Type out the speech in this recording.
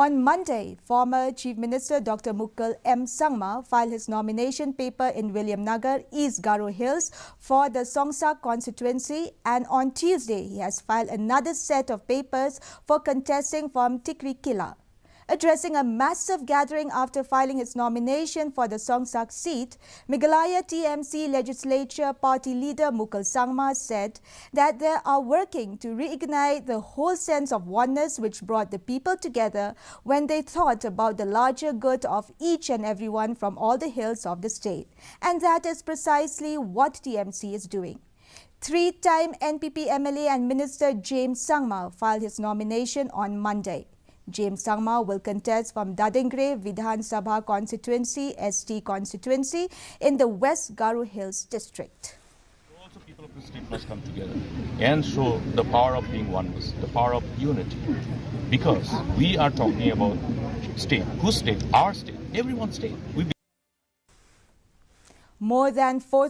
On Monday, former Chief Minister Dr. Mukul Sangma filed his nomination paper in William Nagar, East Garo Hills for the Songsak constituency, and on Tuesday he has filed another set of papers for contesting from Tikri Kila. Addressing a massive gathering after filing his nomination for the Songsak seat, Meghalaya TMC Legislature Party leader Mukul Sangma said that they are working to reignite the whole sense of oneness which brought the people together when they thought about the larger good of each and everyone from all the hills of the state. And that is precisely what TMC is doing. Three-time NPP MLA and Minister James Sangma filed his nomination on Monday. James Sangma will contest from Dadingre Vidhan Sabha constituency, ST constituency in the West Garo Hills district. Also, people of the state must come together and show the power of being oneness, the power of unity. Because we are talking about state. Whose state? Our state. Everyone's state. More than 4,000